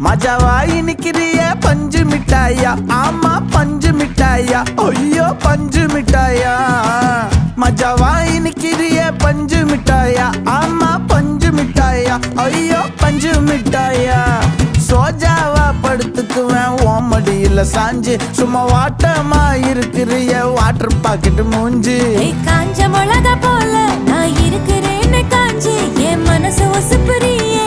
மஜாவா இனிக்கிறிய பஞ்சு மிட்டாயா, ஆமா பஞ்சு மிட்டாயா, ஐயோ பஞ்சு மிட்டாயா. மஜாவா இனிக்கிறிய பஞ்சு மிட்டாயா, ஆமா பஞ்சு மிட்டாயா, ஐயோ பஞ்சு மிட்டாயா. சோஜாவா படுத்துக்குவேன் ஓமடியில சாஞ்சு, சும்மா வாட்டமா இருக்கிறிய வாட்டர் பாக்கெட் மூஞ்சி. காஞ்ச மிளகா போல நான் இருக்கிறேன்னு காஞ்சி, என் மனசு ஒசுப்புறிய